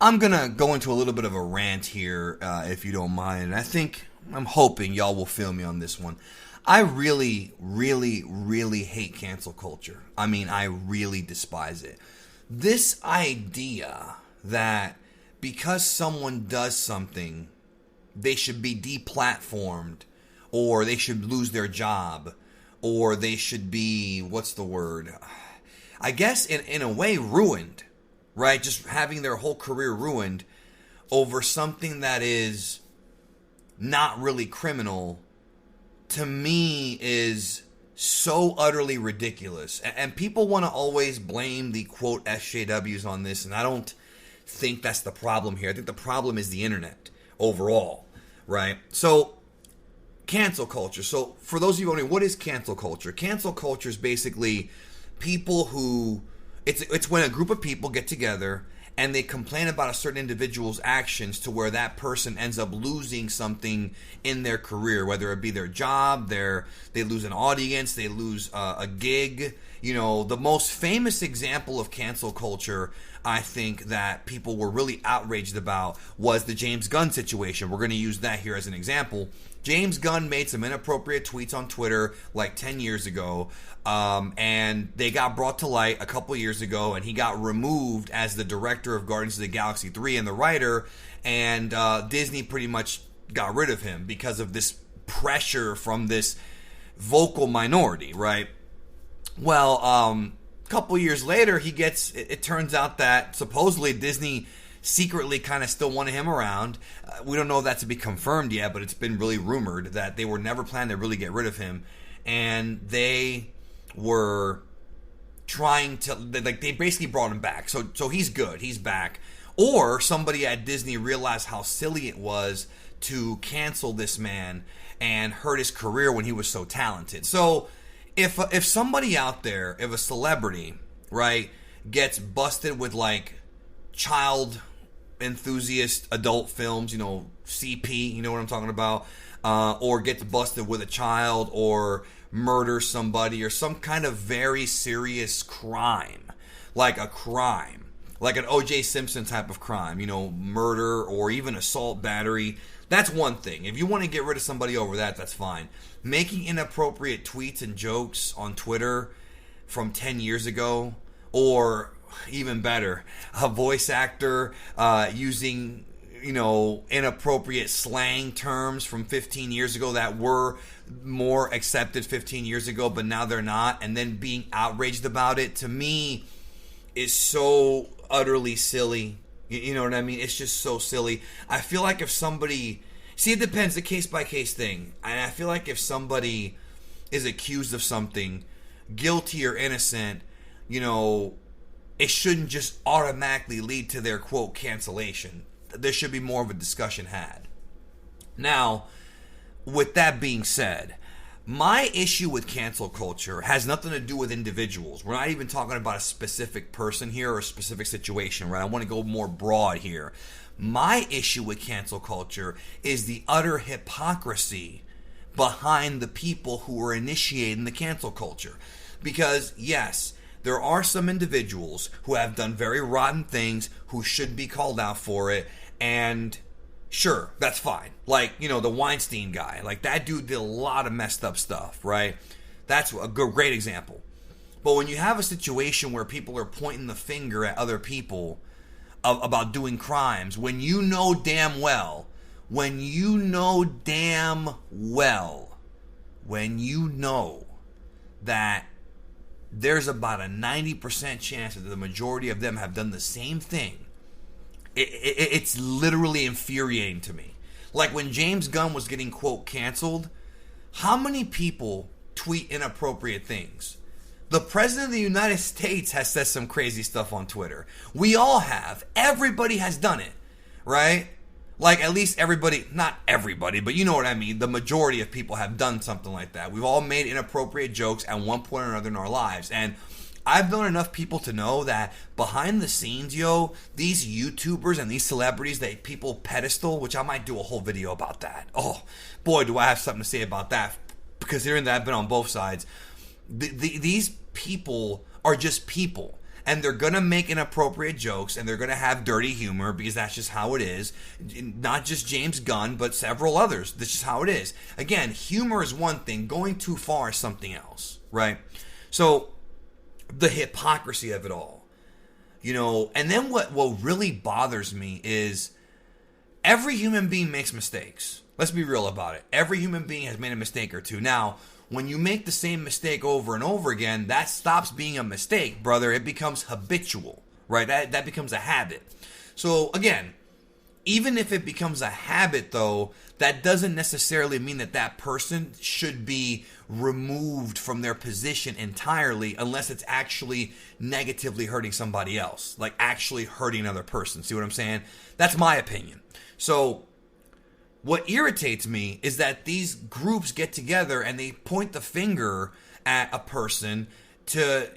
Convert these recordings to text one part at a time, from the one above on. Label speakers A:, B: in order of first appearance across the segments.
A: I'm going to go into a little bit of a rant here, if you don't mind. And I'm hoping y'all will feel me on this one. I really, really, really hate cancel culture. I mean, I really despise it. This idea that because someone does something, they should be deplatformed, or they should lose their job, or they should be, what's the word? I guess in a way ruined, right? Just having their whole career ruined over something that is not really criminal, to me is so utterly ridiculous. And people want to always blame the quote SJWs on this, and I don't think that's the problem here. I think the problem is the internet overall, right? So, cancel culture. So, for those of you wondering, what is cancel culture? Cancel culture is basically people who, it's when a group of people get together and they complain about a certain individual's actions to where that person ends up losing something in their career, whether it be their job, they lose an audience, they lose a gig. You know, the most famous example of cancel culture, I think, that people were really outraged about was the James Gunn situation. We're going to use that here as an example. James Gunn made some inappropriate tweets on Twitter like 10 years ago, and they got brought to light a couple years ago, and he got removed as the director of Guardians of the Galaxy 3 and the writer, and Disney pretty much got rid of him because of this pressure from this vocal minority, right? Well, a couple years later, it turns out that supposedly Disney secretly kind of still wanted him around. We don't know that to be confirmed yet, but it's been really rumored that they were never planning to really get rid of him. And they were trying to, they basically brought him back. So he's good. He's back. Or somebody at Disney realized how silly it was to cancel this man and hurt his career when he was so talented. So if somebody out there, if a celebrity, right, gets busted with like child enthusiast adult films, you know, CP, you know what I'm talking about, or gets busted with a child, or murders somebody, or some kind of very serious crime, like an O.J. Simpson type of crime, you know, murder or even assault, battery, that's one thing. If you want to get rid of somebody over that, that's fine. Making inappropriate tweets and jokes on Twitter from 10 years ago, or even better, a voice actor using, you know, inappropriate slang terms from 15 years ago that were more accepted 15 years ago, but now they're not, and then being outraged about it, to me, is so utterly silly. You know what I mean? It's just so silly. I feel like if somebody... See, it depends, a case-by-case thing. And I feel like if somebody is accused of something, guilty or innocent, you know, it shouldn't just automatically lead to their, quote, cancellation. There should be more of a discussion had. Now, with that being said, my issue with cancel culture has nothing to do with individuals. We're not even talking about a specific person here or a specific situation, right? I want to go more broad here. My issue with cancel culture is the utter hypocrisy behind the people who are initiating the cancel culture. Because, yes, there are some individuals who have done very rotten things who should be called out for it, and sure, that's fine. Like, you know, the Weinstein guy. Like, that dude did a lot of messed up stuff, right? That's a great example. But when you have a situation where people are pointing the finger at other people about doing crimes, when you know damn well that there's about a 90% chance that the majority of them have done the same thing, it's literally infuriating to me. Like when James Gunn was getting, quote, canceled, how many people tweet inappropriate things? The President of the United States has said some crazy stuff on Twitter. We all have. Everybody has done it, right? Like, at least everybody, not everybody, but you know what I mean. The majority of people have done something like that. We've all made inappropriate jokes at one point or another in our lives. And I've known enough people to know that behind the scenes, these YouTubers and these celebrities that people pedestal, which I might do a whole video about that. Oh, boy, do I have something to say about that. Considering that I've been on both sides. These people are just people. and they're going to make inappropriate jokes, and they're going to have dirty humor, because that's just how it is. Not just James Gunn, but several others. That's just how it is. Again, humor is one thing. Going too far is something else, right? So, the hypocrisy of it all. And then what really bothers me is every human being makes mistakes. Let's be real about it. Every human being has made a mistake or two. Now, when you make the same mistake over and over again, that stops being a mistake, brother. It becomes habitual, right? That becomes a habit. So, again, even if it becomes a habit, though, that doesn't necessarily mean that person should be removed from their position entirely, unless it's actually negatively hurting somebody else, like actually hurting another person. See what I'm saying? That's my opinion. So, what irritates me is that these groups get together and they point the finger at a person to,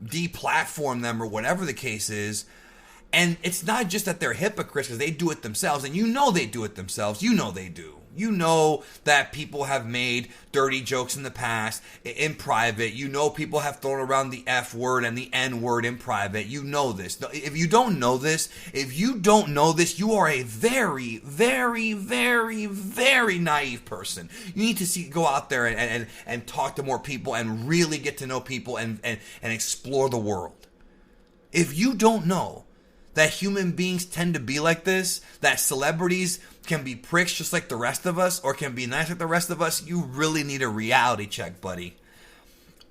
A: deplatform them or whatever the case is. And it's not just that they're hypocrites, because they do it themselves. And they do it themselves. They do. That people have made dirty jokes in the past in private. People have thrown around the F word and the N word in private. This. If you don't know this, you are a very, very, very, very naive person. You need to go out there and talk to more people and really get to know people and explore the world. If you don't know that human beings tend to be like this, that celebrities can be pricks just like the rest of us, or can be nice like the rest of us, you really need a reality check, buddy.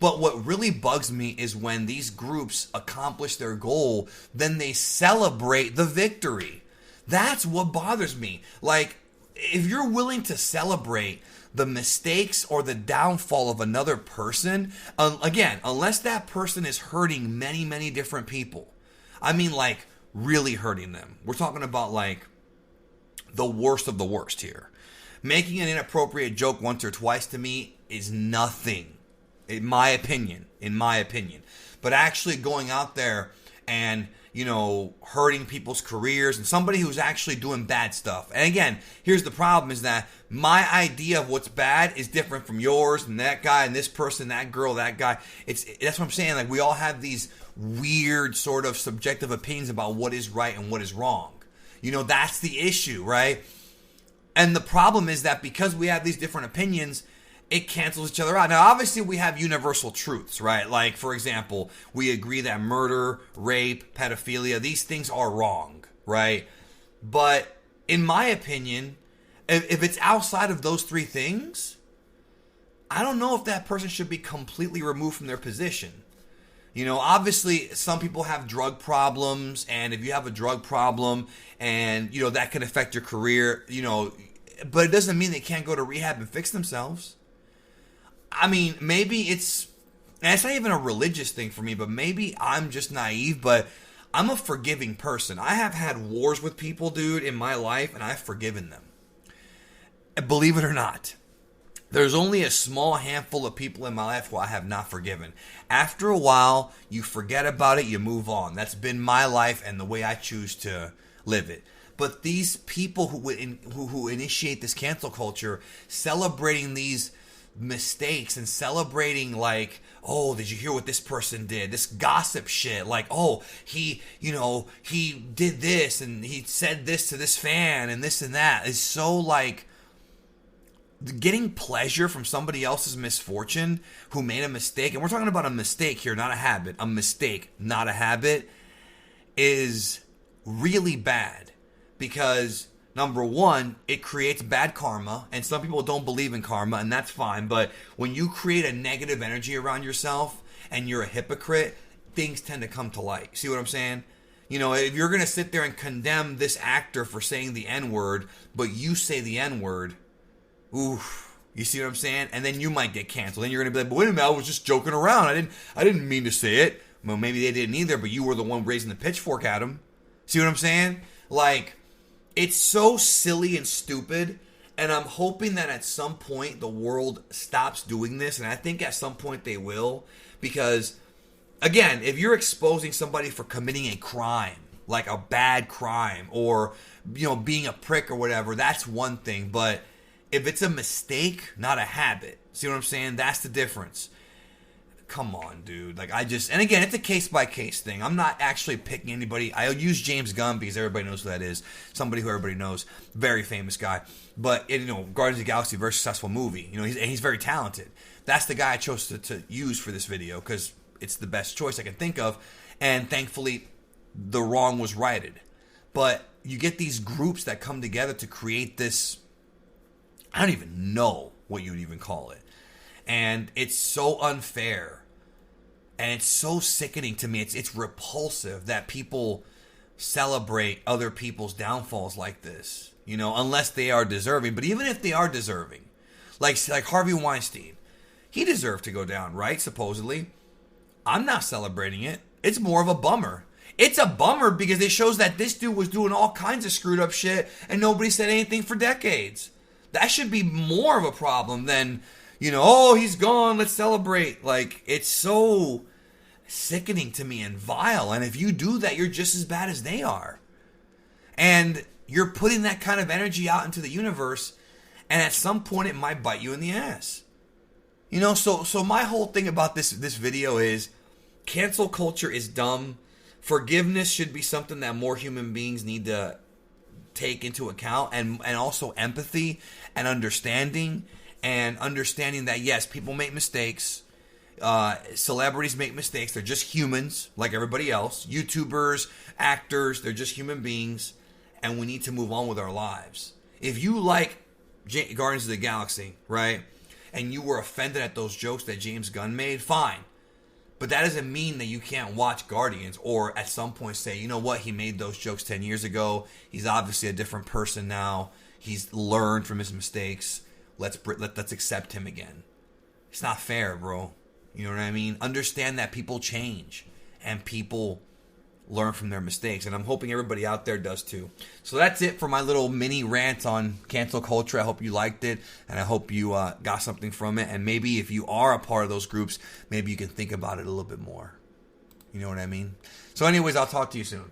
A: But what really bugs me is when these groups accomplish their goal, then they celebrate the victory. That's what bothers me. Like, if you're willing to celebrate the mistakes or the downfall of another person, again, unless that person is hurting many, many different people. I mean, like, really hurting them. We're talking about, like, the worst of the worst here. Making an inappropriate joke once or twice, to me, is nothing, in my opinion. But actually going out there and, hurting people's careers, and somebody who's actually doing bad stuff. And again, here's the problem, is that my idea of what's bad is different from yours, and that guy, and this person, that girl, that guy. That's what I'm saying. Like, we all have these weird sort of subjective opinions about what is right and what is wrong. That's the issue, right? And the problem is that because we have these different opinions, it cancels each other out. Now, obviously, we have universal truths, right? Like, for example, we agree that murder, rape, pedophilia, these things are wrong, right? But in my opinion, if it's outside of those three things, I don't know if that person should be completely removed from their position. Obviously, some people have drug problems, and if you have a drug problem and, that can affect your career, but it doesn't mean they can't go to rehab and fix themselves. I mean, maybe it's not even a religious thing for me, but maybe I'm just naive, but I'm a forgiving person. I have had wars with people, dude, in my life, and I've forgiven them. And believe it or not, there's only a small handful of people in my life who I have not forgiven. After a while, you forget about it, you move on. That's been my life and the way I choose to live it. But these people who initiate this cancel culture, celebrating these mistakes and celebrating, like, oh, did you hear what this person did? This gossip shit, like, oh, he did this and he said this to this fan and this and that, is so, like, getting pleasure from somebody else's misfortune who made a mistake, and we're talking about a mistake here, not a habit, a mistake, not a habit, is really bad. Because, number one, it creates bad karma, and some people don't believe in karma, and that's fine, but when you create a negative energy around yourself and you're a hypocrite, things tend to come to light. See what I'm saying? If you're going to sit there and condemn this actor for saying the N-word, but you say the N-word, oof, you see what I'm saying? And then you might get canceled. Then you're going to be like, but wait a minute, I was just joking around. I didn't mean to say it. Well, maybe they didn't either, but you were the one raising the pitchfork at them. See what I'm saying? Like, it's so silly and stupid, and I'm hoping that at some point the world stops doing this, and I think at some point they will, because, again, if you're exposing somebody for committing a crime, like a bad crime, or, being a prick or whatever, that's one thing, but if it's a mistake, not a habit, see what I'm saying? That's the difference. come on, dude. Like, and again, it's a case-by-case thing. I'm not actually picking anybody. I'll use James Gunn because everybody knows who that is. Somebody who everybody knows. Very famous guy. But, Guardians of the Galaxy, very successful movie. He's very talented. That's the guy I chose to use for this video because it's the best choice I can think of. And thankfully, the wrong was righted. But you get these groups that come together to create this, I don't even know what you would even call it. And it's so unfair. And it's so sickening to me. It's repulsive that people celebrate other people's downfalls like this. Unless they are deserving. But even if they are deserving, like Harvey Weinstein, he deserved to go down, right? Supposedly. I'm not celebrating it. It's more of a bummer. It's a bummer because it shows that this dude was doing all kinds of screwed up shit and nobody said anything for decades. That should be more of a problem than, oh, he's gone, let's celebrate. Like, it's so sickening to me and vile. And if you do that, you're just as bad as they are. And you're putting that kind of energy out into the universe, and at some point it might bite you in the ass. So my whole thing about this video is cancel culture is dumb. Forgiveness should be something that more human beings need to take into account, and also empathy and understanding that, yes, people make mistakes. Celebrities make mistakes. They're just humans like everybody else. YouTubers, actors, they're just human beings, and we need to move on with our lives. If you like Guardians of the Galaxy, right, and you were offended at those jokes that James Gunn made, fine. But that doesn't mean that you can't watch Guardians or at some point say, you know what, he made those jokes 10 years ago. He's obviously a different person now. He's learned from his mistakes. Let's accept him again. It's not fair, bro. You know what I mean? Understand that people change and people learn from their mistakes. And I'm hoping everybody out there does too. So that's it for my little mini rant on cancel culture. I hope you liked it, and I hope you got something from it. And maybe if you are a part of those groups, maybe you can think about it a little bit more. You know what I mean? So anyways, I'll talk to you soon.